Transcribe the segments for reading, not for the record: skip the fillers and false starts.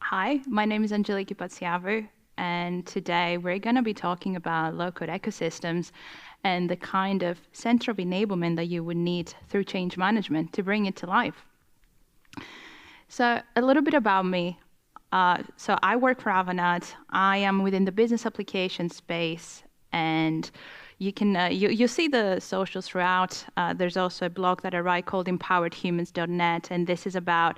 Hi, my name is Angeliki Patsiavu, and today we're going to be talking about low-code ecosystems and the kind of center of enablement that you would need through change management to bring it to life. So a little bit about me. So I work for Avanade. I am within the business application space, and you see the socials throughout. There's also a blog that I write called empoweredhumans.net, and this is about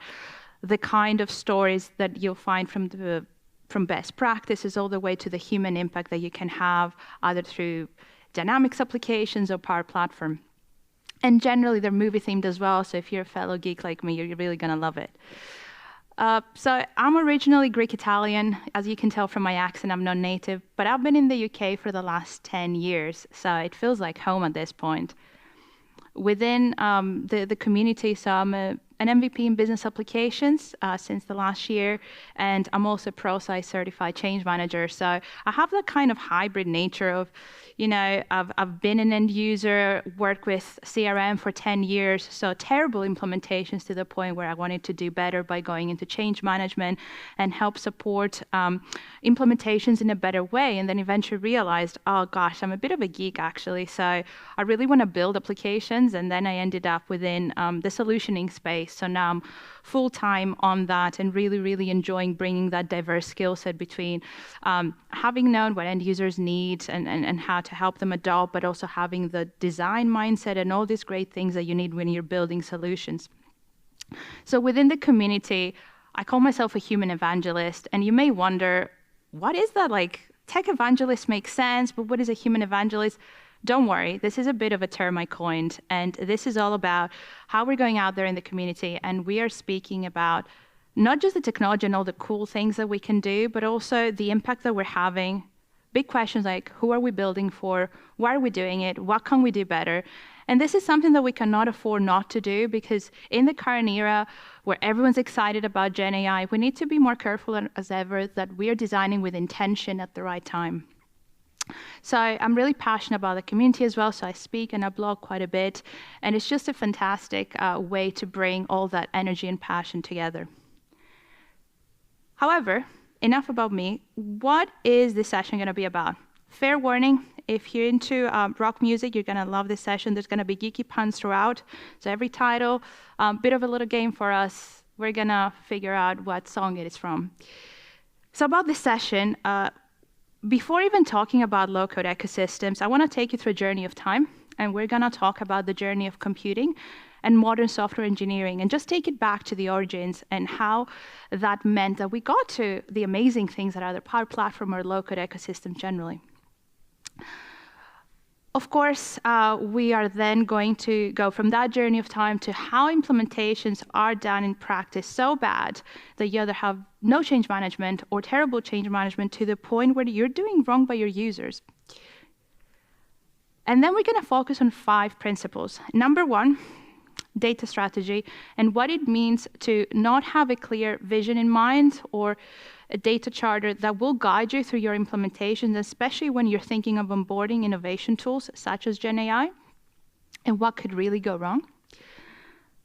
the kind of stories that you'll find from best practices all the way to the human impact that you can have either through Dynamics applications or Power Platform. And generally, they're movie themed as well. So if you're a fellow geek like me, you're really going to love it. So I'm originally Greek Italian. As you can tell from my accent, I'm not native, but I've been in the UK for the last 10 years. So it feels like home at this point. Within the community, so I'm an MVP in business applications since the last year, and I'm also ProSci certified change manager. So I have that kind of hybrid nature of, I've been an end user, worked with CRM for 10 years, so terrible implementations to the point where I wanted to do better by going into change management and help support implementations in a better way. And then eventually realized, oh gosh, I'm a bit of a geek actually. So I really want to build applications. And then I ended up within the solutioning space. So now I'm full-time on that and really, really enjoying bringing that diverse skill set between having known what end users need and how to help them adopt, but also having the design mindset and all these great things that you need when you're building solutions. So within the community, I call myself a human evangelist, and you may wonder, what is that? Like, tech evangelist makes sense, but what is a human evangelist? Don't worry, this is a bit of a term I coined, and this is all about how we're going out there in the community, and we are speaking about not just the technology and all the cool things that we can do, but also the impact that we're having. Big questions like, who are we building for? Why are we doing it? What can we do better? And this is something that we cannot afford not to do, because in the current era where everyone's excited about Gen AI, we need to be more careful as ever that we are designing with intention at the right time. So I'm really passionate about the community as well, so I speak and I blog quite a bit, and it's just a fantastic way to bring all that energy and passion together. However, enough about me. What is this session going to be about? Fair warning, if you're into rock music, you're going to love this session. There's going to be geeky puns throughout. So every title, bit of a little game for us. We're going to figure out what song it is from. So about this session, before even talking about low-code ecosystems, I want to take you through a journey of time, and we're going to talk about the journey of computing and modern software engineering, and just take it back to the origins and how that meant that we got to the amazing things that are the Power Platform or low-code ecosystem generally. Of course, we are then going to go from that journey of time to how implementations are done in practice so bad that you either have no change management or terrible change management to the point where you're doing wrong by your users. And then we're going to focus on 5 principles. Number 1, data strategy, and what it means to not have a clear vision in mind or a data charter that will guide you through your implementations, especially when you're thinking of onboarding innovation tools such as Gen AI, and what could really go wrong.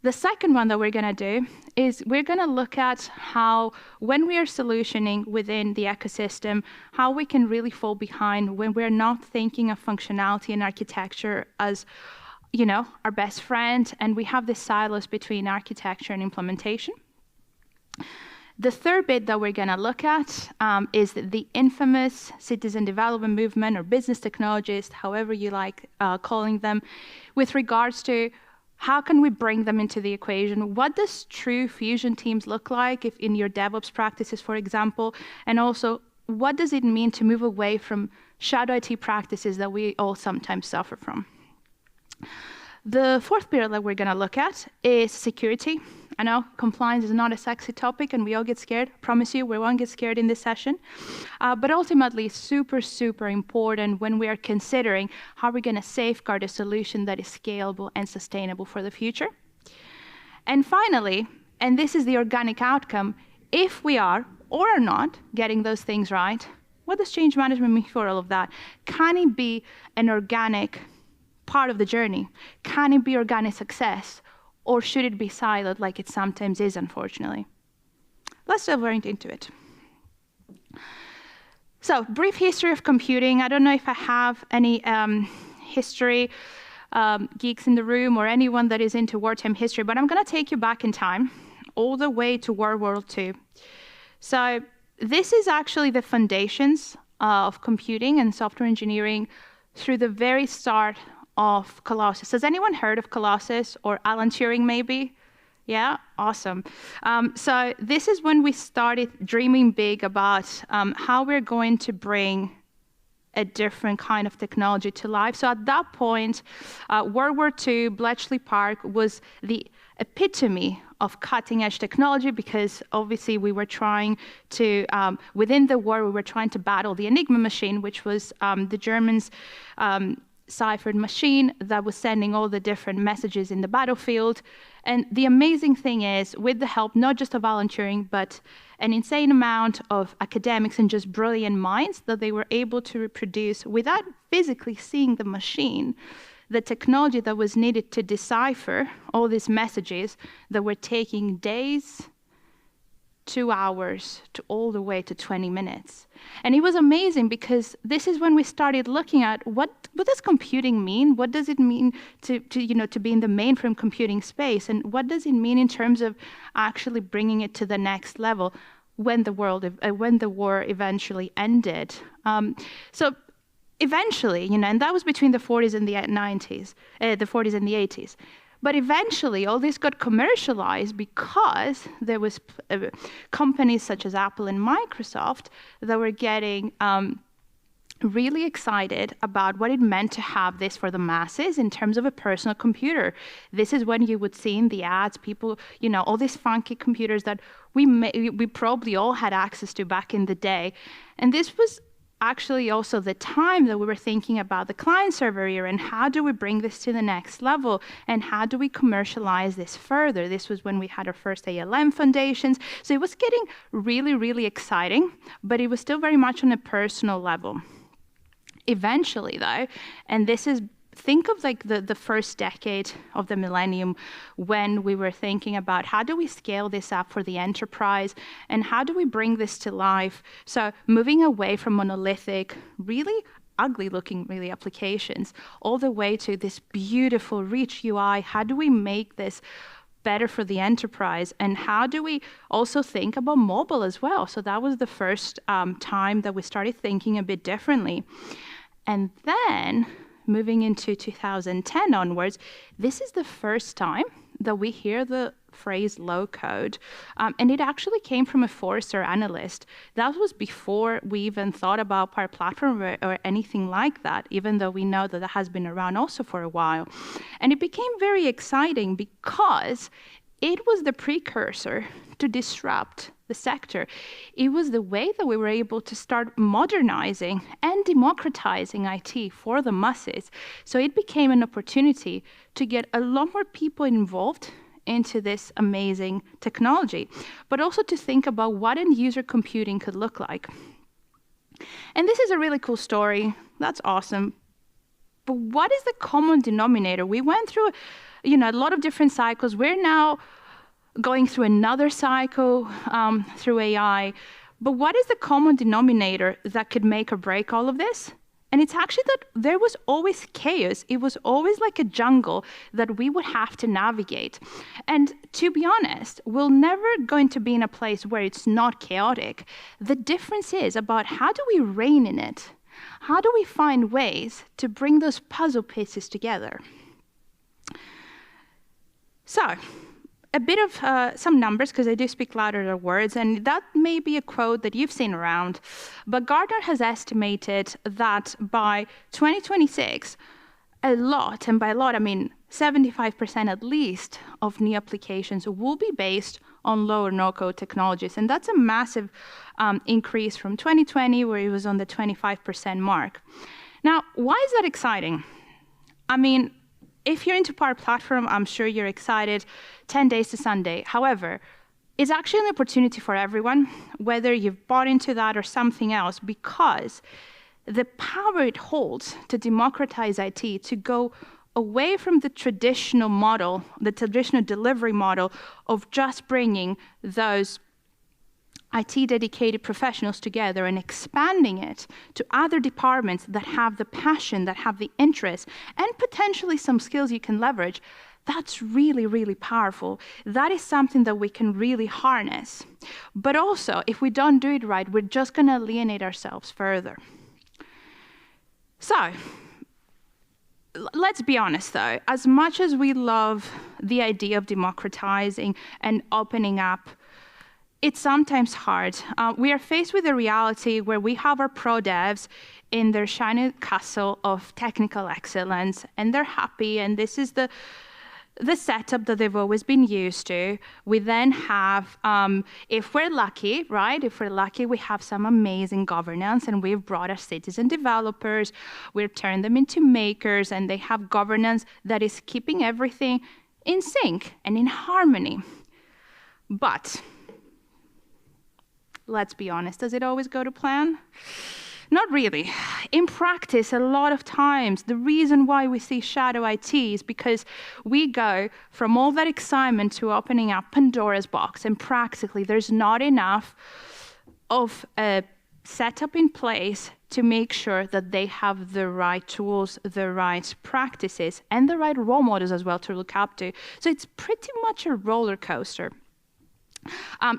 The second one that we're going to do is we're going to look at how, when we are solutioning within the ecosystem, how we can really fall behind when we're not thinking of functionality and architecture as our best friend, and we have this silos between architecture and implementation. The third bit that we're going to look at is the infamous citizen development movement or business technologists, however you like calling them, with regards to how can we bring them into the equation? What does true fusion teams look like if in your DevOps practices, for example? And also, what does it mean to move away from shadow IT practices that we all sometimes suffer from? The fourth pillar that we're going to look at is security. I know compliance is not a sexy topic and we all get scared. I promise you, we won't get scared in this session. But ultimately, super, super important when we are considering how we're going to safeguard a solution that is scalable and sustainable for the future. And finally, and this is the organic outcome, if we are or are not getting those things right, what does change management mean for all of that? Can it be an organic part of the journey? Can it be organic success? Or should it be siloed like it sometimes is, unfortunately? let's delve right into it. So, brief history of computing. I don't know if I have any history geeks in the room or anyone that is into wartime history, but I'm going to take you back in time, all the way to World War II. So, this is actually the foundations of computing and software engineering through the very start of Colossus. Has anyone heard of Colossus or Alan Turing maybe? Yeah, awesome. So this is when we started dreaming big about how we're going to bring a different kind of technology to life. So at that point, World War II, Bletchley Park was the epitome of cutting edge technology, because obviously we were trying to, within the war, we were trying to battle the Enigma machine, which was the Germans' ciphered machine that was sending all the different messages in the battlefield. And the amazing thing is, with the help not just of Alan Turing, but an insane amount of academics and just brilliant minds, that they were able to reproduce, without physically seeing the machine, the technology that was needed to decipher all these messages that were taking days, 2 hours, to all the way to 20 minutes. And it was amazing, because this is when we started looking at what does computing mean? What does it mean to be in the mainframe computing space? And what does it mean in terms of actually bringing it to the next level when the war eventually ended? So eventually, and that was between the 40s and the 90s, the 40s and the 80s. But eventually, all this got commercialized because there was companies such as Apple and Microsoft that were getting really excited about what it meant to have this for the masses in terms of a personal computer. This is when you would see in the ads, people, all these funky computers that we probably all had access to back in the day. And this was actually also the time that we were thinking about the client-server era and how do we bring this to the next level and how do we commercialize this further. This was when we had our first ALM foundations. So it was getting really, really exciting, but it was still very much on a personal level. Eventually, though, and this is, think of like the first decade of the millennium, when we were thinking about how do we scale this up for the enterprise and how do we bring this to life. So moving away from monolithic, really ugly looking really applications, all the way to this beautiful rich UI. How do we make this better for the enterprise? And how do we also think about mobile as well? So that was the first time that we started thinking a bit differently. And then moving into 2010 onwards, this is the first time that we hear the phrase low code. And it actually came from a Forrester analyst. That was before we even thought about Power Platform or anything like that, even though we know that has been around also for a while. And it became very exciting because it was the precursor to disrupt the sector. It was the way that we were able to start modernizing and democratizing IT for the masses. So it became an opportunity to get a lot more people involved into this amazing technology, but also to think about what end-user computing could look like. And this is a really cool story. That's awesome. But what is the common denominator? We went through, a lot of different cycles. We're now going through another cycle through AI. But what is the common denominator that could make or break all of this? And it's actually that there was always chaos. It was always like a jungle that we would have to navigate. And to be honest, we're never going to be in a place where it's not chaotic. The difference is about how do we rein in it? How do we find ways to bring those puzzle pieces together? So, a bit of some numbers, because I do speak louder than words, and that may be a quote that you've seen around, but Gartner has estimated that by 2026, a lot, and by a lot I mean 75% at least, of new applications will be based on low or no-code technologies, and that's a massive increase from 2020, where it was on the 25% mark. Now, why is that exciting? I mean, if you're into Power Platform, I'm sure you're excited. 10 days to Sunday. However, it's actually an opportunity for everyone, whether you've bought into that or something else, because the power it holds to democratize IT, to go away from the traditional model, the traditional delivery model of just bringing those IT dedicated professionals together and expanding it to other departments that have the passion, that have the interest, and potentially some skills you can leverage, that's really, really powerful. That is something that we can really harness. But also, if we don't do it right, we're just going to alienate ourselves further. So, let's be honest though, as much as we love the idea of democratizing and opening up, it's sometimes hard. We are faced with a reality where we have our pro devs in their shiny castle of technical excellence, and they're happy, and this is the setup that they've always been used to. We then have, if we're lucky, right? If we're lucky, we have some amazing governance, and we've brought our citizen developers, we've turned them into makers, and they have governance that is keeping everything in sync and in harmony. But let's be honest, does it always go to plan? Not really. In practice, a lot of times, the reason why we see shadow IT is because we go from all that excitement to opening up Pandora's box, and practically there's not enough of a setup in place to make sure that they have the right tools, the right practices, and the right role models as well to look up to. So it's pretty much a roller coaster.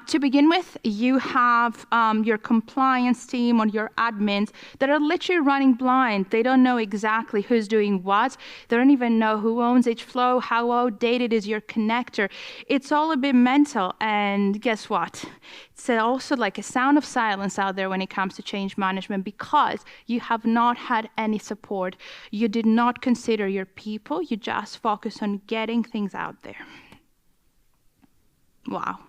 To begin with, you have your compliance team or your admins that are literally running blind. They don't know exactly who's doing what. They don't even know who owns each flow, how outdated is your connector. It's all a bit mental, and guess what? It's also like a sound of silence out there when it comes to change management, because you have not had any support. You did not consider your people. You just focus on getting things out there. Wow.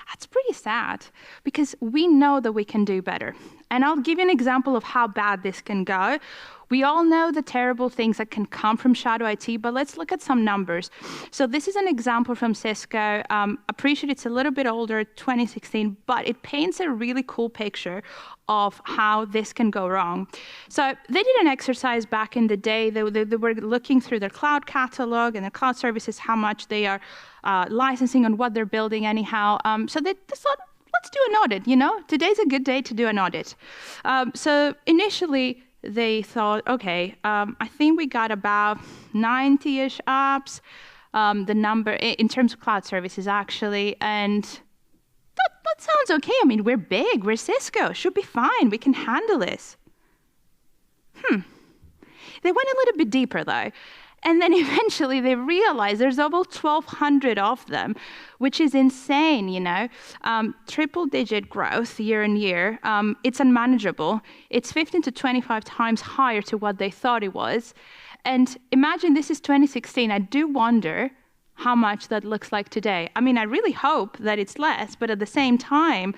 That's pretty sad, because we know that we can do better. And I'll give you an example of how bad this can go. We all know the terrible things that can come from shadow IT, but let's look at some numbers. So this is an example from Cisco. Appreciate it's a little bit older, 2016, but it paints a really cool picture of how this can go wrong. So they did an exercise back in the day. They were looking through their cloud catalog and their cloud services, how much they are licensing on what they're building anyhow. So they thought, let's do an audit, you know? Today's a good day to do an audit. So initially, they thought, okay, I think we got about 90-ish apps, the number in terms of cloud services, actually, and that sounds okay. I mean, we're big, we're Cisco, should be fine, we can handle this. They went a little bit deeper, though. And then eventually they realized there's over 1,200 of them, which is insane, you know. Triple-digit growth year on year. It's unmanageable. It's 15 to 25 times higher to what they thought it was. And imagine this is 2016. I do wonder how much that looks like today. I mean, I really hope that it's less, but at the same time,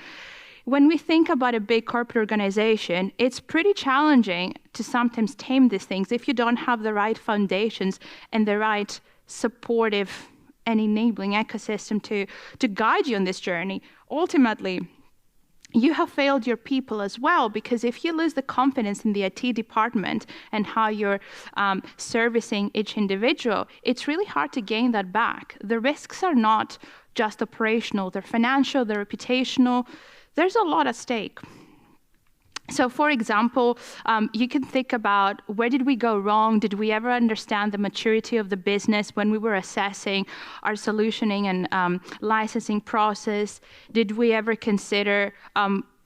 when we think about a big corporate organization, it's pretty challenging to sometimes tame these things if you don't have the right foundations and the right supportive and enabling ecosystem to guide you on this journey. Ultimately, you have failed your people as well, because if you lose the confidence in the IT department and how you're servicing each individual, it's really hard to gain that back. The risks are not just operational, they're financial, they're reputational. There's a lot at stake. So for example, you can think about, where did we go wrong? Did we ever understand the maturity of the business when we were assessing our solutioning and licensing process? Did we ever consider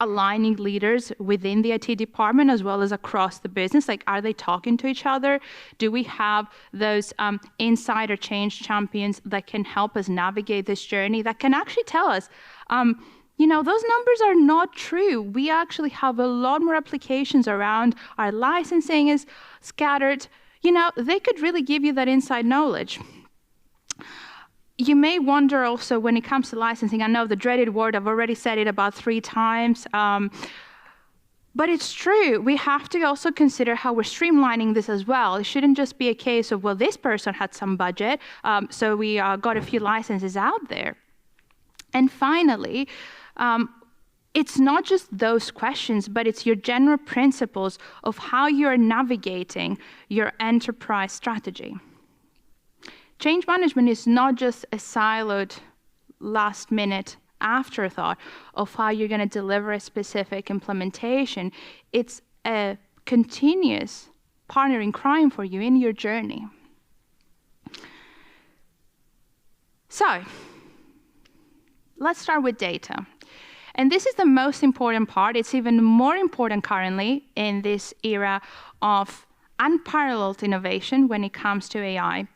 aligning leaders within the IT department as well as across the business? Like, are they talking to each other? Do we have those insider change champions that can help us navigate this journey, that can actually tell us, you know, those numbers are not true. We actually have a lot more applications around. Our licensing is scattered. You know, they could really give you that inside knowledge. You may wonder also when it comes to licensing, I know the dreaded word, I've already said it about 3 times, but it's true. We have to also consider how we're streamlining this as well. It shouldn't just be a case of, well, this person had some budget, so we got a few licenses out there. And finally, it's not just those questions, but it's your general principles of how you're navigating your enterprise strategy. Change management is not just a siloed, last-minute afterthought of how you're going to deliver a specific implementation. It's a continuous partner in crime for you in your journey. So, let's start with data. And this is the most important part. It's even more important currently in this era of unparalleled innovation when it comes to AI.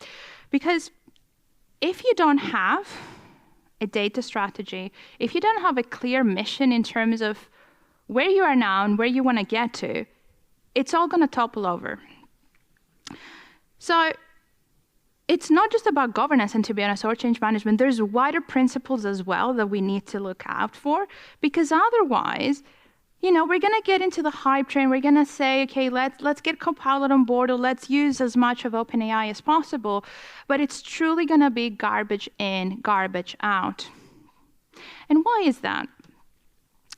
Because if you don't have a data strategy, if you don't have a clear mission in terms of where you are now and where you want to get to, it's all going to topple over. So it's not just about governance and, to be honest, or change management. There's wider principles as well that we need to look out for, because otherwise, we're going to get into the hype train. We're going to say, okay, let's get Copilot on board, or let's use as much of OpenAI as possible. But it's truly going to be garbage in, garbage out. And why is that?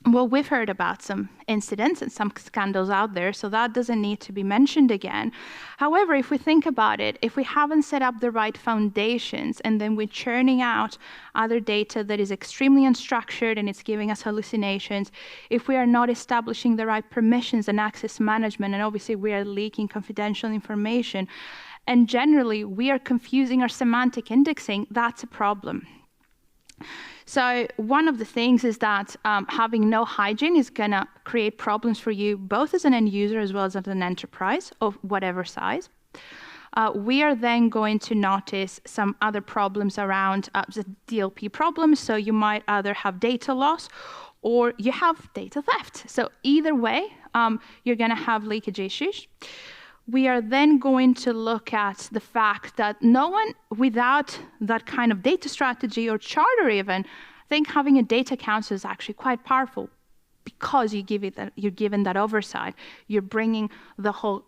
Well, we've heard about some incidents and some scandals out there, so that doesn't need to be mentioned again. However, if we think about it, if we haven't set up the right foundations and then we're churning out other data that is extremely unstructured and it's giving us hallucinations, if we are not establishing the right permissions and access management, and obviously we are leaking confidential information, and generally we are confusing our semantic indexing, that's a problem. So one of the things is that having no hygiene is going to create problems for you, both as an end user as well as an enterprise of whatever size. We are then going to notice some other problems around the DLP problems. So you might either have data loss or you have data theft. So either way, you're going to have leakage issues. We are then going to look at the fact that no one without that kind of data strategy or charter even, I think having a data council is actually quite powerful, because you're given that oversight. You're bringing the whole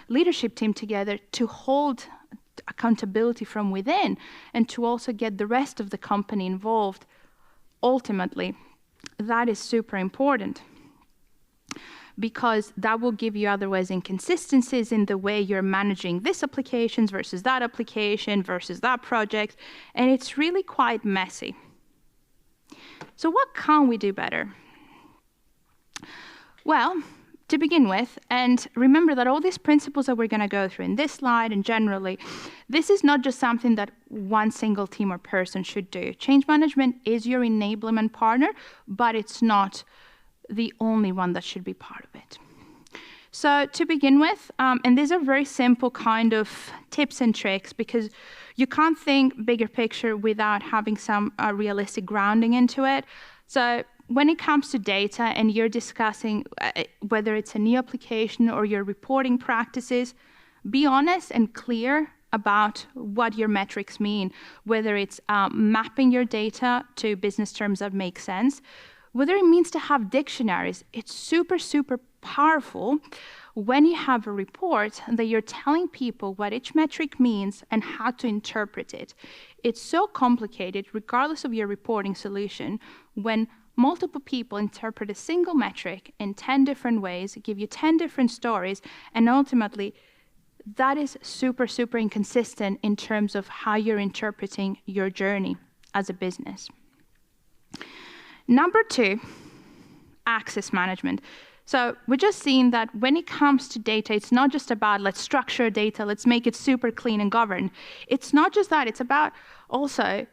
leadership team together to hold accountability from within and to also get the rest of the company involved. Ultimately, that is super important, because that will give you otherwise inconsistencies in the way you're managing this applications versus that application versus that project, and it's really quite messy. So what can we do better? Well, to begin with, and remember that all these principles that we're going to go through in this slide and generally, this is not just something that one single team or person should do. Change management is your enablement partner, but it's not the only one that should be part of it. So to begin with, and these are very simple kind of tips and tricks, because you can't think bigger picture without having some realistic grounding into it. So when it comes to data and you're discussing whether it's a new application or your reporting practices, be honest and clear about what your metrics mean, whether it's mapping your data to business terms that make sense, whether it means to have dictionaries. It's super, super powerful when you have a report that you're telling people what each metric means and how to interpret it. It's so complicated, regardless of your reporting solution, when multiple people interpret a single metric in 10 different ways, give you 10 different stories, and ultimately, that is super, super inconsistent in terms of how you're interpreting your journey as a business. Number 2, access management. So we're just seeing that when it comes to data, it's not just about let's structure data, let's make it super clean and governed. It's not just that, it's about also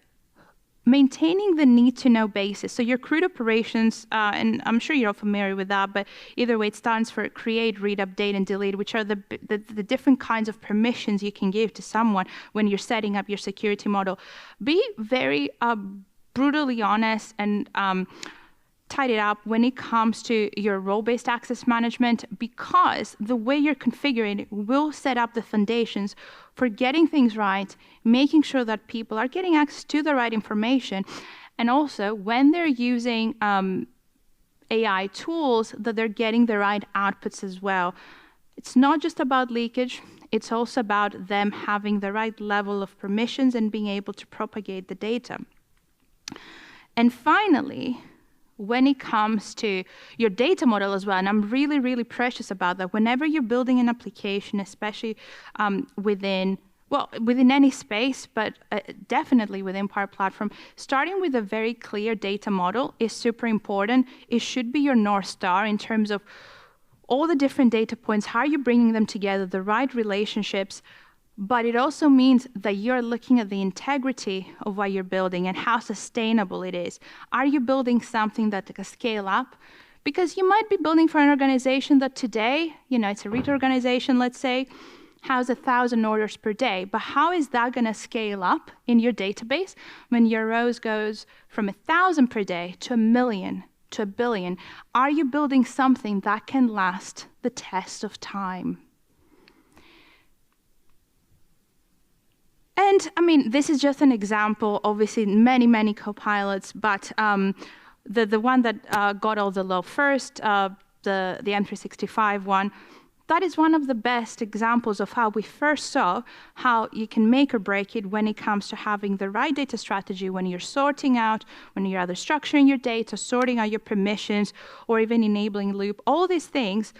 maintaining the need-to-know basis. So your CRUD operations, and I'm sure you're all familiar with that, but either way, it stands for create, read, update, and delete, which are the different kinds of permissions you can give to someone when you're setting up your security model. Be very brutally honest and tied it up when it comes to your role-based access management, because the way you're configuring it will set up the foundations for getting things right, making sure that people are getting access to the right information, and also when they're using AI tools, that they're getting the right outputs as well. It's not just about leakage, it's also about them having the right level of permissions and being able to propagate the data. And finally, when it comes to your data model as well, and I'm really, really precious about that, whenever you're building an application, especially within well, within any space, but definitely within Power Platform, starting with a very clear data model is super important. It should be your North Star in terms of all the different data points, how are you bringing them together, the right relationships, but it also means that you're looking at the integrity of what you're building and how sustainable it is. Are you building something that can scale up? Because you might be building for an organization that today, it's a retail organization, let's say, has 1,000 orders per day, but how is that going to scale up in your database when your rows goes from 1,000 per day to 1,000,000 to 1,000,000,000? Are you building something that can last the test of time? And I mean, this is just an example, obviously many, many copilots, but the one that got all the love first, the M365 one, that is one of the best examples of how we first saw how you can make or break it when it comes to having the right data strategy, when you're sorting out, when you're either structuring your data, sorting out your permissions, or even enabling loop. All these things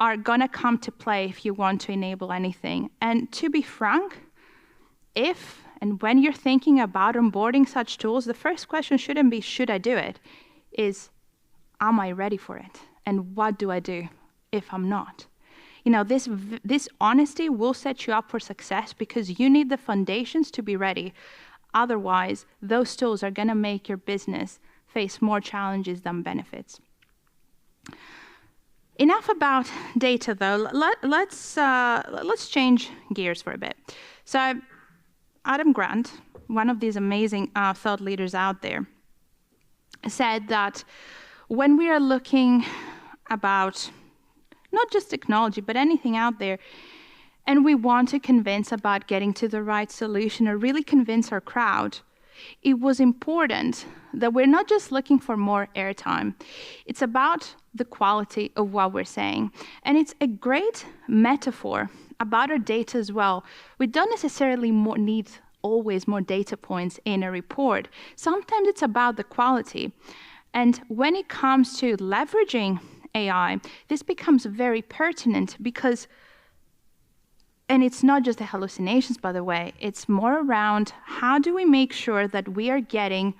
are going to come to play if you want to enable anything. And to be frank, if and when you're thinking about onboarding such tools, the first question shouldn't be, should I do it? Is, am I ready for it? And what do I do if I'm not? This honesty will set you up for success because you need the foundations to be ready. Otherwise, those tools are going to make your business face more challenges than benefits. Enough about data, though. Let's change gears for a bit. So, Adam Grant, one of these amazing thought leaders out there, said that when we are looking about not just technology, but anything out there, and we want to convince about getting to the right solution or really convince our crowd, it was important that we're not just looking for more airtime. It's about the quality of what we're saying. And it's a great metaphor about our data as well. We don't necessarily need always more data points in a report. Sometimes it's about the quality. And when it comes to leveraging AI, this becomes very pertinent because, and it's not just the hallucinations, by the way, it's more around how do we make sure that we are getting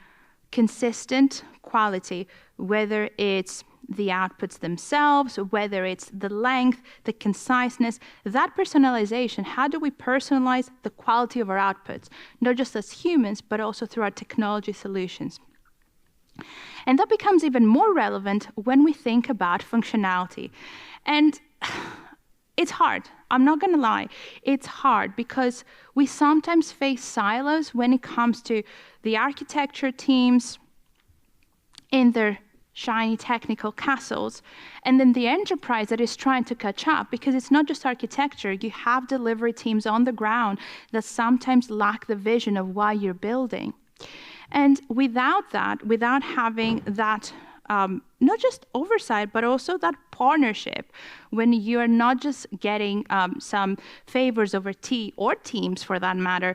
consistent quality, whether it's the outputs themselves, whether it's the length, the conciseness, that personalization. How do we personalize the quality of our outputs, not just as humans, but also through our technology solutions? And that becomes even more relevant when we think about functionality. And it's hard. I'm not going to lie. It's hard because we sometimes face silos when it comes to the architecture teams in their shiny technical castles, and then the enterprise that is trying to catch up, because it's not just architecture. You have delivery teams on the ground that sometimes lack the vision of what you're building. And without that, without having that, not just oversight, but also that partnership, when you are not just getting some favors over teams for that matter,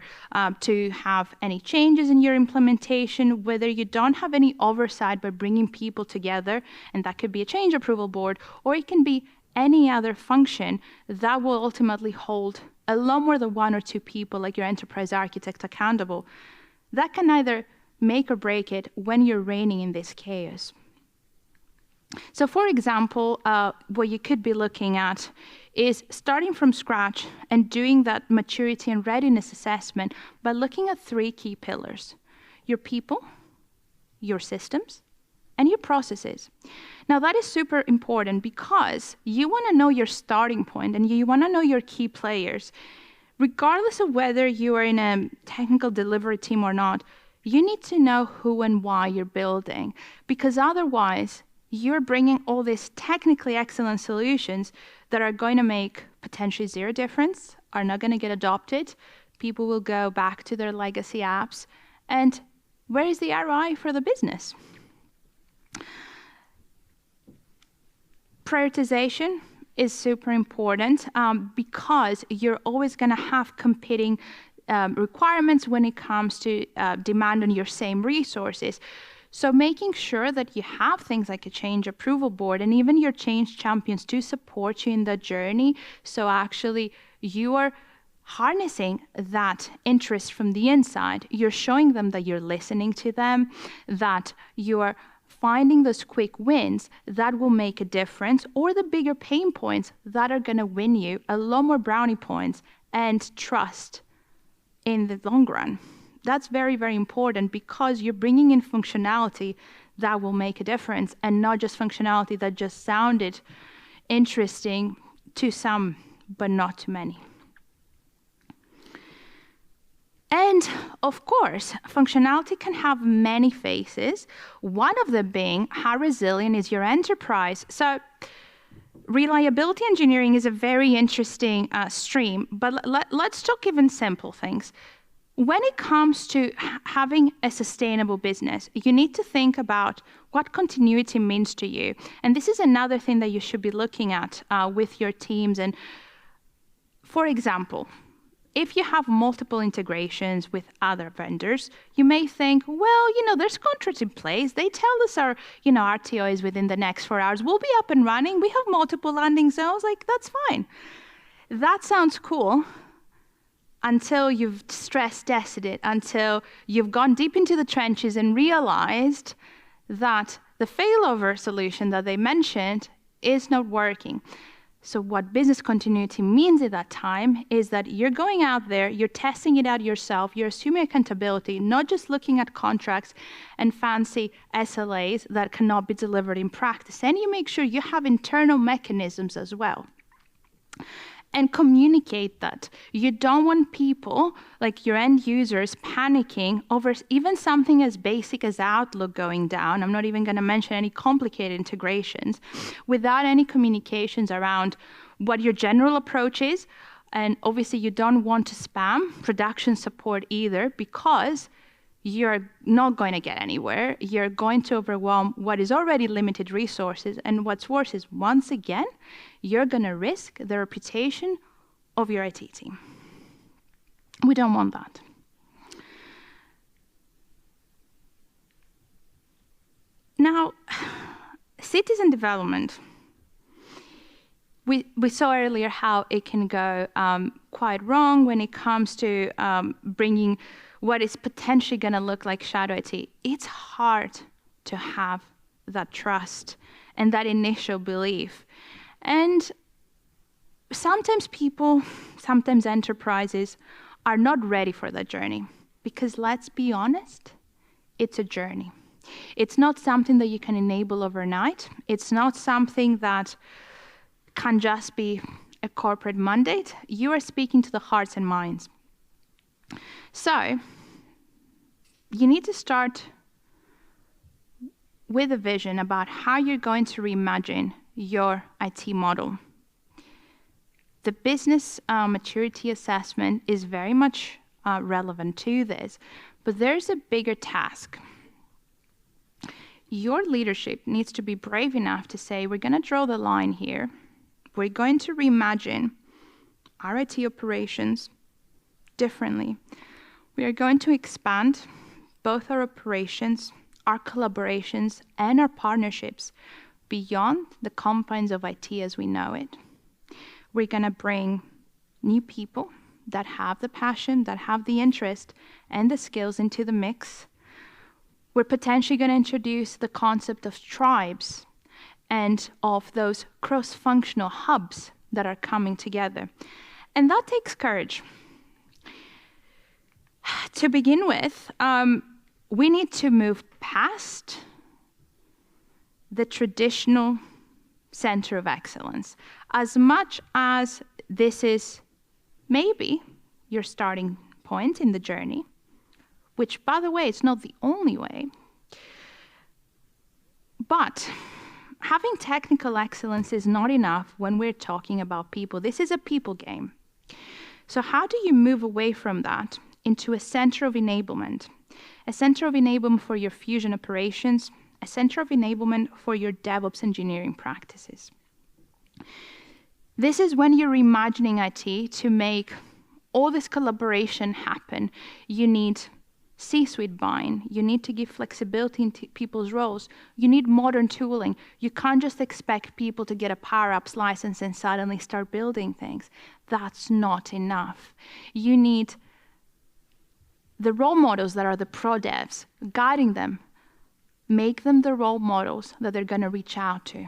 to have any changes in your implementation, whether you don't have any oversight by bringing people together, and that could be a change approval board, or it can be any other function that will ultimately hold a lot more than one or two people, like your enterprise architect, accountable. That can either make or break it when you're reigning in this chaos. So for example, what you could be looking at is starting from scratch and doing that maturity and readiness assessment by looking at 3 key pillars: your people, your systems, and your processes. Now that is super important because you want to know your starting point and you want to know your key players. Regardless of whether you are in a technical delivery team or not, you need to know who and why you're building, because otherwise you're bringing all these technically excellent solutions that are going to make potentially zero difference, are not going to get adopted. People will go back to their legacy apps. And where is the ROI for the business? Prioritization is super important because you're always going to have competing requirements when it comes to demand on your same resources. So making sure that you have things like a change approval board and even your change champions to support you in the journey. So actually you are harnessing that interest from the inside. You're showing them that you're listening to them, that you're finding those quick wins that will make a difference, or the bigger pain points that are going to win you a lot more brownie points and trust in the long run. That's very, very important, because you're bringing in functionality that will make a difference, and not just functionality that just sounded interesting to some, but not to many. And of course, functionality can have many faces, one of them being how resilient is your enterprise. So reliability engineering is a very interesting stream, but let's talk even simple things. When it comes to having a sustainable business, you need to think about what continuity means to you. And this is another thing that you should be looking at with your teams. And for example, if you have multiple integrations with other vendors, you may think, well, there's contracts in place. They tell us our, RTO is within the next 4 hours. We'll be up and running. We have multiple landing zones. Like, that's fine. That sounds cool until you've stress tested it, until you've gone deep into the trenches and realized that the failover solution that they mentioned is not working. So what business continuity means at that time is that you're going out there, you're testing it out yourself, you're assuming accountability, not just looking at contracts and fancy SLAs that cannot be delivered in practice. And you make sure you have internal mechanisms as well. And communicate that. You don't want people, like your end users, panicking over even something as basic as Outlook going down. I'm not even going to mention any complicated integrations, without any communications around what your general approach is. And obviously you don't want to spam production support either, because you're not going to get anywhere. You're going to overwhelm what is already limited resources. And what's worse is, once again, you're going to risk the reputation of your IT team. We don't want that. Now, citizen development. We saw earlier how it can go quite wrong when it comes to bringing what is potentially going to look like shadow IT. It's hard to have that trust and that initial belief. And sometimes people, sometimes enterprises are not ready for that journey, because let's be honest, it's a journey. It's not something that you can enable overnight. It's not something that can just be a corporate mandate. You are speaking to the hearts and minds. So you need to start with a vision about how you're going to reimagine your IT model. The business maturity assessment is very much relevant to this, but there's a bigger task. Your leadership needs to be brave enough to say, we're going to draw the line here. We're going to reimagine our IT operations differently. We are going to expand both our operations, our collaborations, and our partnerships beyond the confines of IT as we know it. We're going to bring new people that have the passion, that have the interest, and the skills into the mix. We're potentially going to introduce the concept of tribes and of those cross-functional hubs that are coming together. And that takes courage. To begin with, we need to move past the traditional center of excellence. As much as this is maybe your starting point in the journey, which, by the way, is not the only way, but having technical excellence is not enough when we're talking about people. This is a people game. So how do you move away from that into a center of enablement? A center of enablement for your fusion operations, a center of enablement for your DevOps engineering practices. This is when you're reimagining IT to make all this collaboration happen. You need C-suite buying. You need to give flexibility into people's roles. You need modern tooling. You can't just expect people to get a Power Apps license and suddenly start building things. That's not enough. You need the role models that are the pro devs, guiding them. Make them the role models that they're going to reach out to.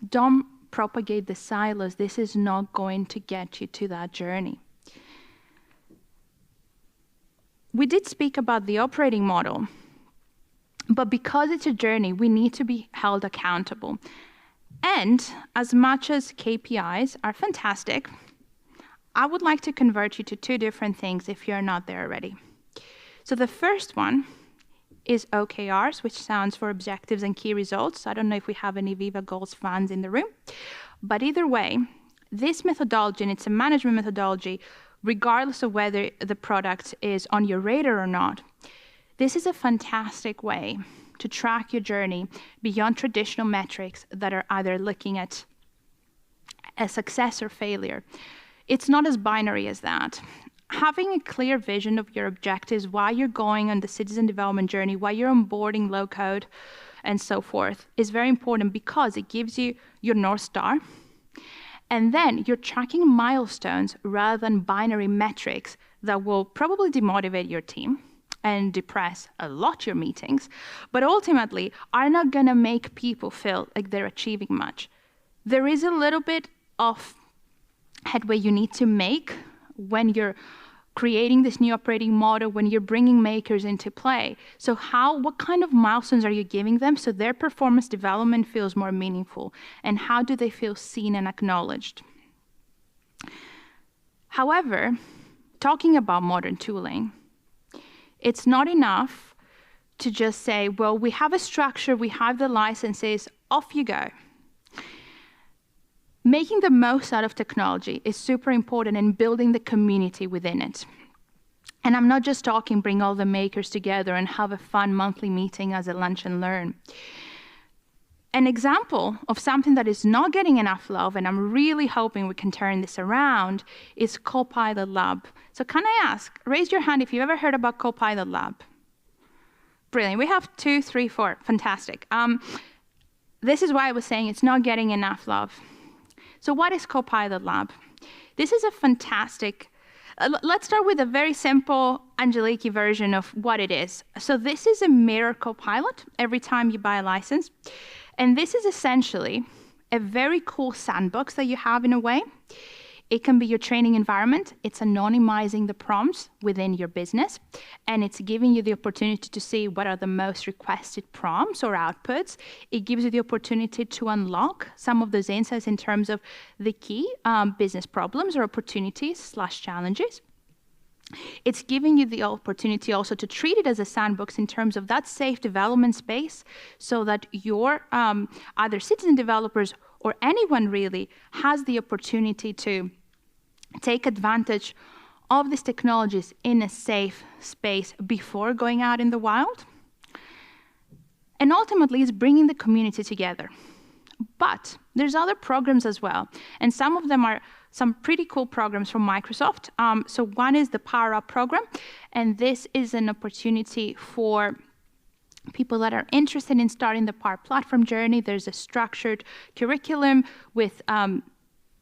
Don't propagate the silos. This is not going to get you to that journey. We did speak about the operating model, but because it's a journey, we need to be held accountable. And as much as KPIs are fantastic, I would like to convert you to two different things if you're not there already. So the first one is OKRs, which stands for Objectives and Key Results. I don't know if we have any Viva Goals fans in the room, but either way, this methodology, and it's a management methodology, regardless of whether the product is on your radar or not, this is a fantastic way to track your journey beyond traditional metrics that are either looking at a success or failure. It's not as binary as that. Having a clear vision of your objectives, why you're going on the citizen development journey, why you're onboarding low code, and so forth, is very important because it gives you your North Star. And then you're tracking milestones rather than binary metrics that will probably demotivate your team and depress a lot your meetings, but ultimately are not going to make people feel like they're achieving much. There is a little bit of headway you need to make when you're creating this new operating model, when you're bringing makers into play. So what kind of milestones are you giving them so their performance development feels more meaningful? And how do they feel seen and acknowledged? However, talking about modern tooling, it's not enough to just say, well, we have a structure, we have the licenses, off you go. Making the most out of technology is super important in building the community within it. And I'm not just talking bring all the makers together and have a fun monthly meeting as a lunch and learn. An example of something that is not getting enough love, and I'm really hoping we can turn this around, is Copilot Lab. So can I ask, raise your hand if you've ever heard about Copilot Lab. Brilliant, we have 2, 3, 4, fantastic. This is why I was saying it's not getting enough love. So what is Copilot Lab? This is a fantastic, let's start with a very simple Angeliki version of what it is. So this is a mirror Copilot every time you buy a license. And this is essentially a very cool sandbox that you have in a way. It can be your training environment. It's anonymizing the prompts within your business, and it's giving you the opportunity to see what are the most requested prompts or outputs. It gives you the opportunity to unlock some of those insights in terms of the key business problems or opportunities/challenges. It's giving you the opportunity also to treat it as a sandbox in terms of that safe development space so that your either citizen developers or anyone really has the opportunity to take advantage of these technologies in a safe space before going out in the wild. And ultimately, it's bringing the community together. But there's other programs as well, and some of them are some pretty cool programs from Microsoft. So one is the Power Up program, and this is an opportunity for people that are interested in starting the Power Platform journey. There's a structured curriculum with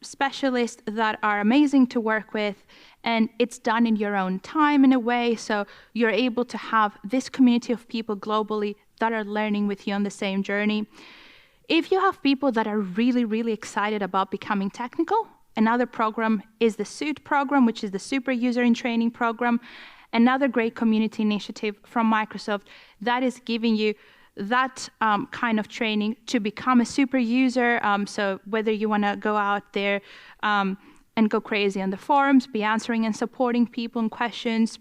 specialists that are amazing to work with, and it's done in your own time in a way, so you're able to have this community of people globally that are learning with you on the same journey. If you have people that are really, really excited about becoming technical, another program is the SUIT program, which is the Super User in Training program, another great community initiative from Microsoft that is giving you that kind of training to become a super user. So whether you want to go out there and go crazy on the forums, be answering and supporting people and questions,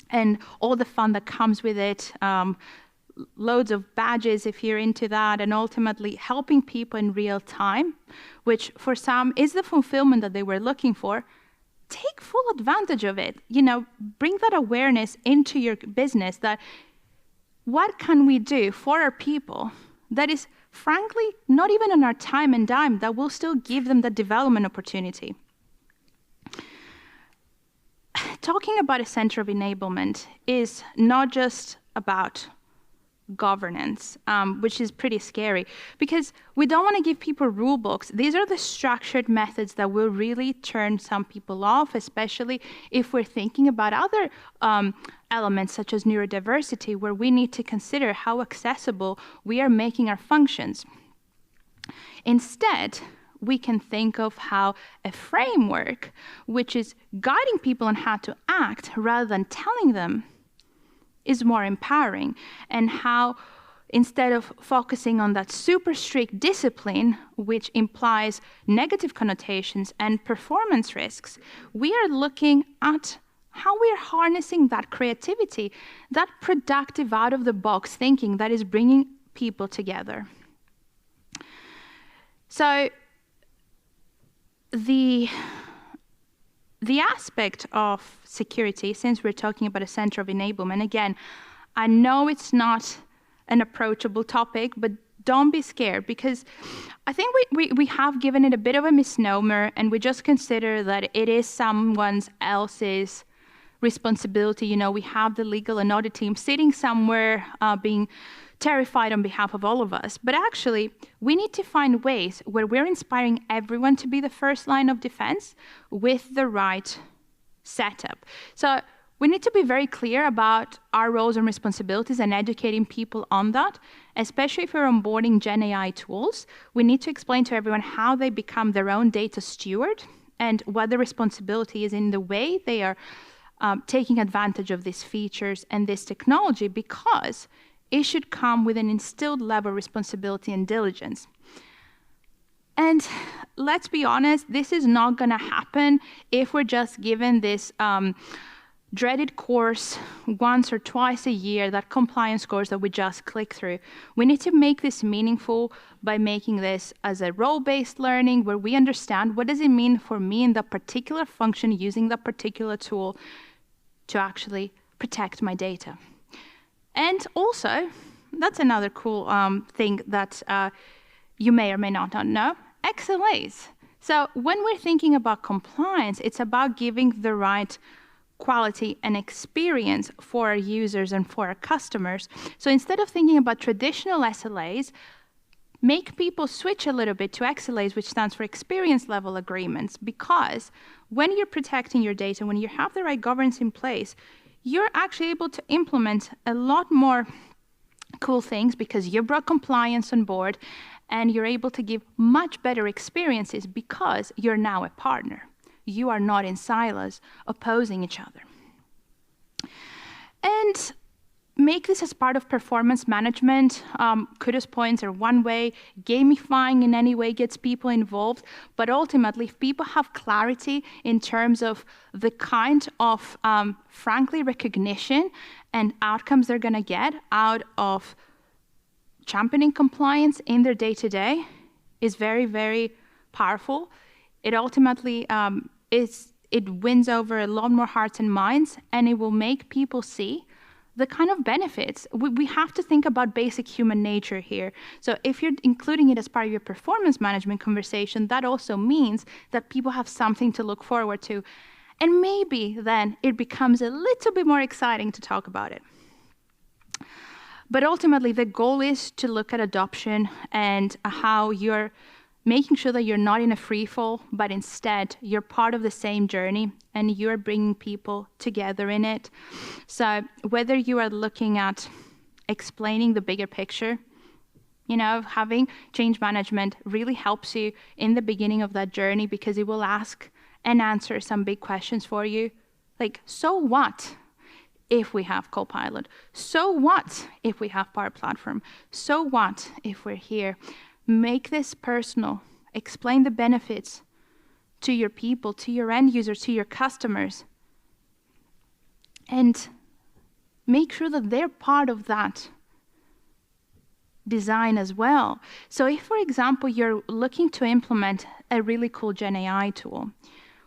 and all the fun that comes with it, loads of badges if you're into that, and ultimately helping people in real time, which for some is the fulfillment that they were looking for. Take full advantage of it. Bring that awareness into your business that what can we do for our people that is frankly not even on our time and dime that will still give them the development opportunity. talking about a center of enablement is not just about governance, which is pretty scary, because we don't want to give people rule books. These are the structured methods that will really turn some people off, especially if we're thinking about other elements such as neurodiversity, where we need to consider how accessible we are making our functions. Instead, we can think of how a framework, which is guiding people on how to act rather than telling them, is more empowering, and how instead of focusing on that super strict discipline, which implies negative connotations and performance risks, we are looking at how we are harnessing that creativity, that productive out-of-the-box thinking that is bringing people together. So the aspect of security, since we're talking about a center of enablement, again, I know it's not an approachable topic, but don't be scared, because I think we have given it a bit of a misnomer, and we just consider that it is someone else's responsibility. You know, we have the legal and audit team sitting somewhere being terrified on behalf of all of us. But actually, we need to find ways where we're inspiring everyone to be the first line of defense with the right setup. So we need to be very clear about our roles and responsibilities and educating people on that, especially if we're onboarding Gen AI tools. We need to explain to everyone how they become their own data steward and what the responsibility is in the way they are taking advantage of these features and this technology, because it should come with an instilled level of responsibility and diligence. And let's be honest, this is not going to happen if we're just given this dreaded course once or twice a year, that compliance course that we just click through. We need to make this meaningful by making this as a role-based learning, where we understand what does it mean for me in that particular function using that particular tool to actually protect my data. And also, that's another cool thing that you may or may not know, XLAs. So when we're thinking about compliance, it's about giving the right quality and experience for our users and for our customers. So instead of thinking about traditional SLAs, make people switch a little bit to XLAs, which stands for experience level agreements, because when you're protecting your data, when you have the right governance in place, you're actually able to implement a lot more cool things because you brought compliance on board, and you're able to give much better experiences because you're now a partner. You are not in silos opposing each other. And make this as part of performance management. Kudos points are one way. Gamifying in any way gets people involved. But ultimately, if people have clarity in terms of the kind of, frankly, recognition and outcomes they're going to get out of championing compliance in their day-to-day, is very, very powerful. It ultimately it wins over a lot more hearts and minds, and it will make people see the kind of benefits. We have to think about basic human nature here. So if you're including it as part of your performance management conversation, that also means that people have something to look forward to. And maybe then it becomes a little bit more exciting to talk about it. But ultimately, the goal is to look at adoption and how you're making sure that you're not in a free fall, but instead you're part of the same journey and you're bringing people together in it. So whether you are looking at explaining the bigger picture, you know, having change management really helps you in the beginning of that journey, because it will ask and answer some big questions for you. Like, so what if we have Copilot? So what if we have Power Platform? So what if we're here? Make this personal. Explain the benefits to your people, to your end users, to your customers. And make sure that they're part of that design as well. So if, for example, you're looking to implement a really cool Gen AI tool,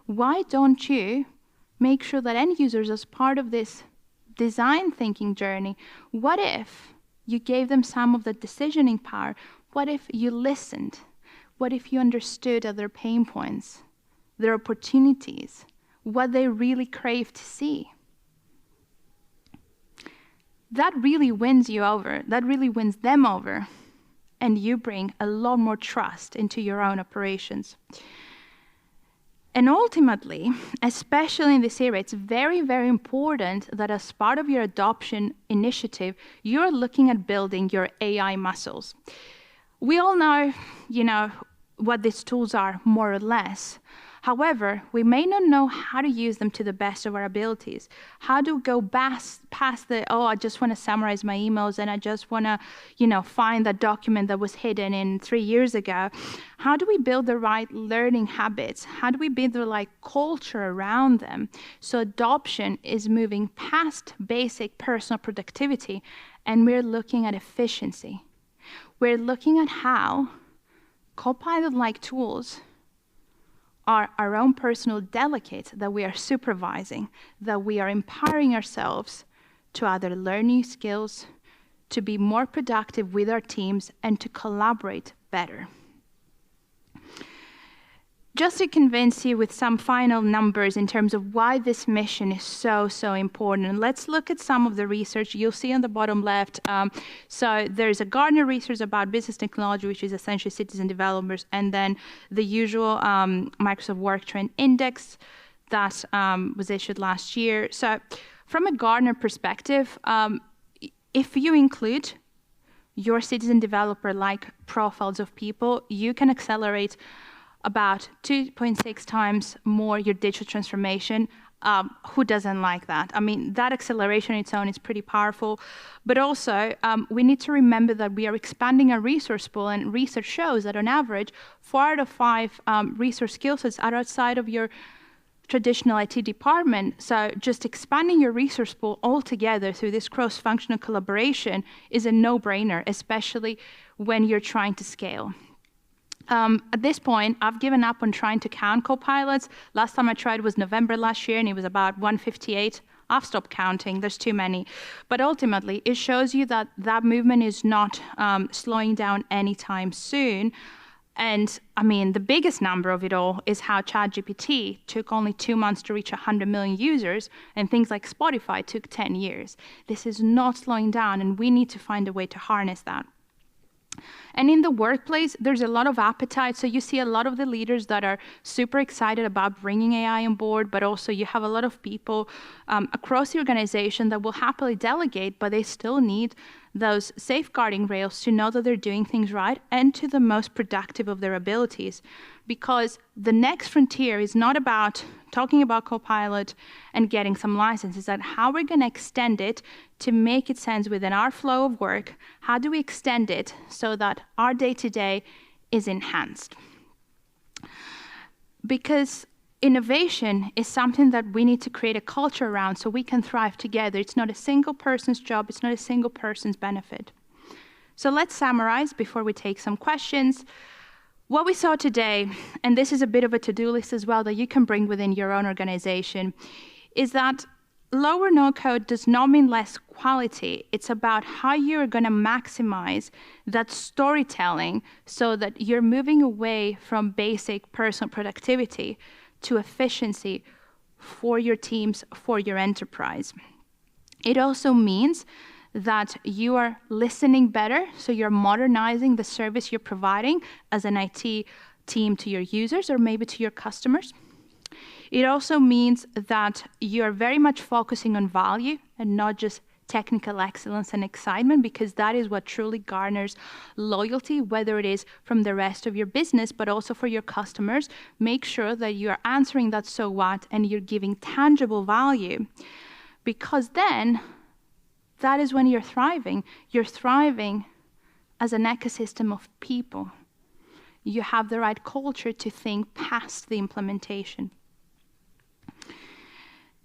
why don't you make sure that end users as part of this design thinking journey? What if you gave them some of the decisioning power? What if you listened? What if you understood other pain points, their opportunities? what they really crave to see. That really wins you over. That really wins them over. And you bring a lot more trust into your own operations. And ultimately, especially in this area, it's very, very important that as part of your adoption initiative, you're looking at building your AI muscles. We all know, what these tools are, more or less. However, we may not know how to use them to the best of our abilities. How to go past I just want to summarize my emails and I just want to, find that document that was hidden in 3 years ago. How do we build the right learning habits? How do we build the right culture around them? So adoption is moving past basic personal productivity, and we're looking at efficiency. We're looking at how Copilot-like tools are our own personal delegates that we are supervising, that we are empowering ourselves to either learn new skills, to be more productive with our teams, and to collaborate better. Just to convince you with some final numbers in terms of why this mission is so, so important, and let's look at some of the research you'll see on the bottom left. So there's a Gartner research about business technology, which is essentially citizen developers, and then the usual Microsoft Work Trend Index that was issued last year. So from a Gartner perspective, if you include your citizen developer-like profiles of people, you can accelerate about 2.6 times more your digital transformation. Who doesn't like that? I mean, that acceleration on its own is pretty powerful. But also, we need to remember that we are expanding our resource pool, and research shows that on average, 4 out of 5 resource skill sets are outside of your traditional IT department. So just expanding your resource pool altogether through this cross-functional collaboration is a no-brainer, especially when you're trying to scale. At this point, I've given up on trying to count copilots. Last time I tried was November last year, and it was about 158. I've stopped counting. There's too many. But ultimately, it shows you that that movement is not slowing down anytime soon. And I mean, the biggest number of it all is how ChatGPT took only 2 months to reach 100 million users, and things like Spotify took 10 years. This is not slowing down, and we need to find a way to harness that. And in the workplace, there's a lot of appetite. So you see a lot of the leaders that are super excited about bringing AI on board, but also you have a lot of people across the organization that will happily delegate, but they still need those safeguarding rails to know that they're doing things right and to the most productive of their abilities. Because the next frontier is not about talking about Copilot and getting some licenses, that how we're going to extend it to make it sense within our flow of work. How do we extend it so that our day-to-day is enhanced? Because innovation is something that we need to create a culture around so we can thrive together. It's not a single person's job. It's not a single person's benefit. So let's summarize before we take some questions. What we saw today, and this is a bit of a to-do list as well that you can bring within your own organization, is that low or no code does not mean less quality. It's about how you're going to maximize that storytelling so that you're moving away from basic personal productivity to efficiency for your teams, for your enterprise. It also means that you are listening better, so you're modernizing the service you're providing as an IT team to your users or maybe to your customers. It also means that you're very much focusing on value and not just technical excellence and excitement, because that is what truly garners loyalty, whether it is from the rest of your business, but also for your customers. Make sure that you're answering that so what and you're giving tangible value, because then that is when you're thriving. You're thriving as an ecosystem of people. You have the right culture to think past the implementation.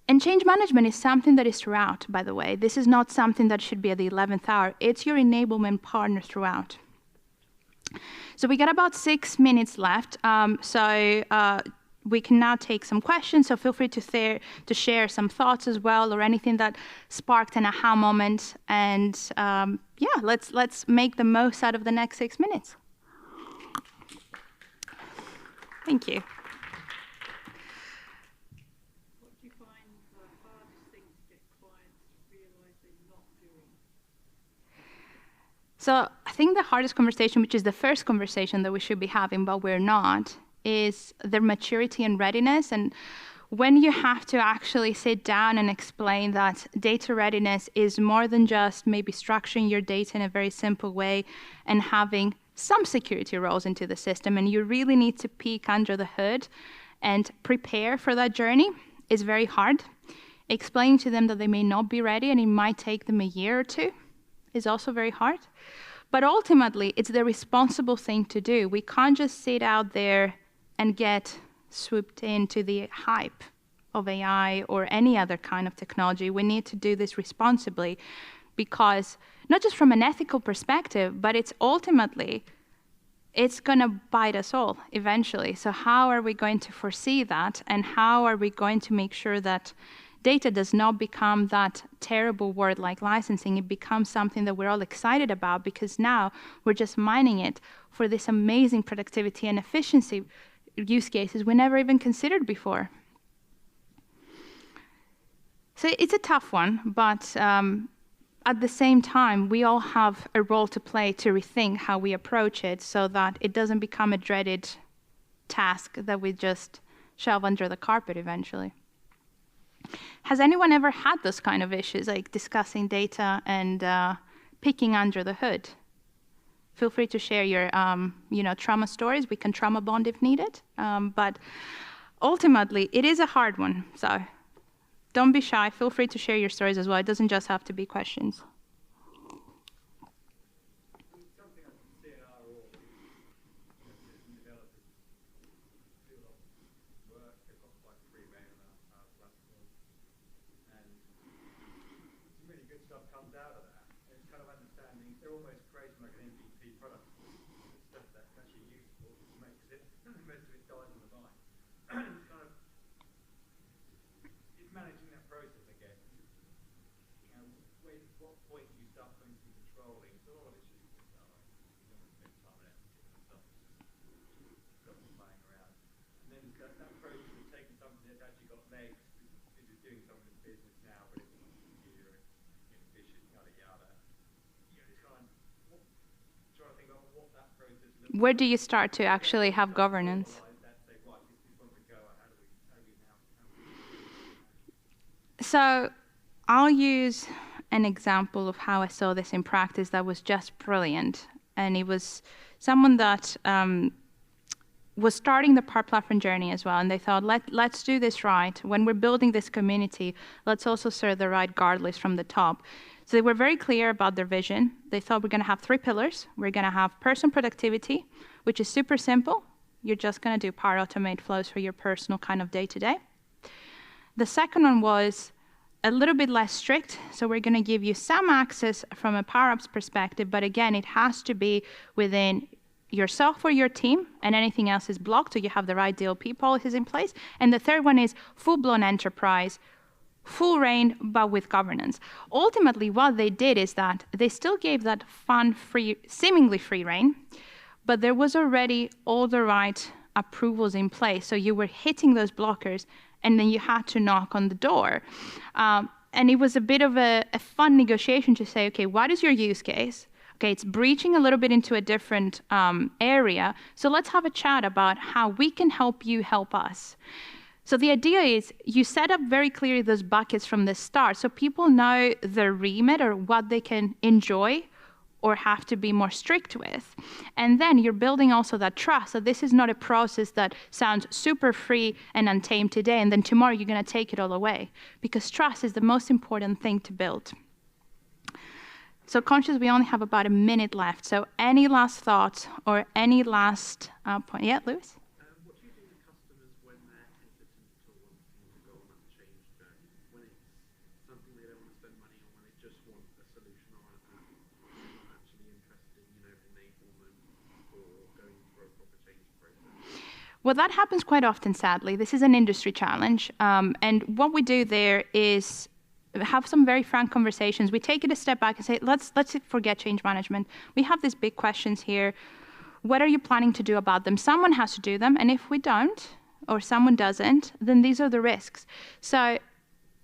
And change management is something that is throughout, by the way. This is not something that should be at the 11th hour. It's your enablement partner throughout. So we got about 6 minutes left. We can now take some questions, so feel free to share some thoughts as well, or anything that sparked an aha moment. And let's make the most out of the next 6 minutes. Thank you. So I think the hardest conversation, which is the first conversation that we should be having, but we're not, is their maturity and readiness. And when you have to actually sit down and explain that data readiness is more than just maybe structuring your data in a very simple way and having some security roles into the system, and you really need to peek under the hood and prepare for that journey, is very hard. Explaining to them that they may not be ready and it might take them a year or two is also very hard. But ultimately, it's the responsible thing to do. We can't just sit out there and get swooped into the hype of AI or any other kind of technology. We need to do this responsibly, because not just from an ethical perspective, but it's ultimately, it's going to bite us all eventually. So how are we going to foresee that? And how are we going to make sure that data does not become that terrible word like licensing? It becomes something that we're all excited about, because now we're just mining it for this amazing productivity and efficiency use cases we never even considered before. So it's a tough one, but at the same time, we all have a role to play to rethink how we approach it so that it doesn't become a dreaded task that we just shove under the carpet eventually. Has anyone ever had those kind of issues, like discussing data and picking under the hood? Feel free to share your trauma stories. We can trauma bond if needed. But ultimately, it is a hard one. So don't be shy. Feel free to share your stories as well. It doesn't just have to be questions. Something I can see in our role is system developers do a lot of work. They've got quite free rein on our platform. And some really good stuff comes out of that. And it's kind of understanding, they're almost creating like an MVP product. Stuff that's actually useful makes it, most of it dies on the vine. It's kind of, it's managing that process again. You know, what point do you start going to controlling? So a lot of it's just, you don't want to spend time and effort in stuff. Got them playing around. And then that process of taking something that's actually got legs, this is doing something in business now, but it's easier and inefficient, yada yada. You know, it's kind of trying to think about what that process looks Where like. do you start to actually have governance? So I'll use an example of how I saw this in practice that was just brilliant. And it was someone that was starting the Power Platform journey as well. And they thought, let's do this right. When we're building this community, let's also serve the right guard list from the top. So they were very clear about their vision. They thought we're going to have 3 pillars. We're going to have person productivity, which is super simple. You're just going to do Power Automate flows for your personal kind of day-to-day. The second one was a little bit less strict. So we're going to give you some access from a Power Apps perspective, but again, it has to be within yourself or your team, and anything else is blocked, so you have the right DLP policies in place. And the third one is full-blown enterprise, full reign, but with governance. Ultimately, what they did is that they still gave that fun, free, seemingly free reign, but there was already all the right approvals in place. So you were hitting those blockers, and then you had to knock on the door. And it was a bit of a fun negotiation to say, okay, what is your use case? Okay, it's breaching a little bit into a different area. So let's have a chat about how we can help you help us. So the idea is you set up very clearly those buckets from the start so people know their remit or what they can enjoy or have to be more strict with. And then you're building also that trust that this is not a process that sounds super free and untamed today, and then tomorrow you're going to take it all away. Because trust is the most important thing to build. So conscious, we only have about a minute left. So any last thoughts or any last point? Yeah, Lewis? What do you do with customers when they're hesitant or wanting to go on that change journey? When it's something they don't want to spend money on, when they just want a solution or an app, they're not actually interested in, enablement or going through a proper change process? Well, that happens quite often, sadly. This is an industry challenge. And what we do there is have some very frank conversations. We take it a step back and say, let's forget change management. We have these big questions here. What are you planning to do about them? Someone has to do them, and if we don't, or someone doesn't, then these are the risks. So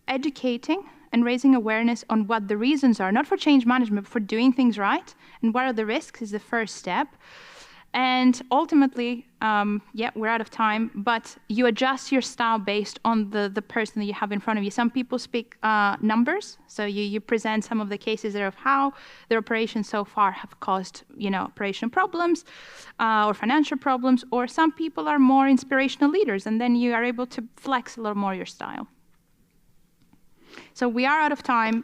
educating and raising awareness on what the reasons are, not for change management, but for doing things right, and what are the risks is the first step. And ultimately, yeah, we're out of time, but you adjust your style based on the person that you have in front of you. Some people speak numbers, so you present some of the cases there of how their operations so far have caused, operational problems or financial problems, or some people are more inspirational leaders, and then you are able to flex a little more your style. So we are out of time.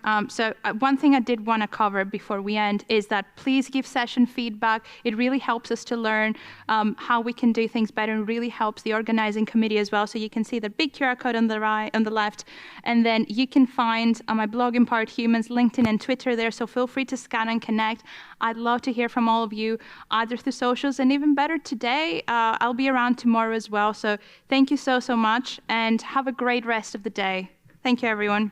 One thing I did want to cover before we end is that please give session feedback. It really helps us to learn how we can do things better, and really helps the organizing committee as well. So you can see the big QR code on the right, on the left, and then you can find my blog Empowered Humans, LinkedIn and Twitter there. So feel free to scan and connect. I'd love to hear from all of you, either through socials, and even better today, I'll be around tomorrow as well. So thank you so much, and have a great rest of the day. Thank you, everyone.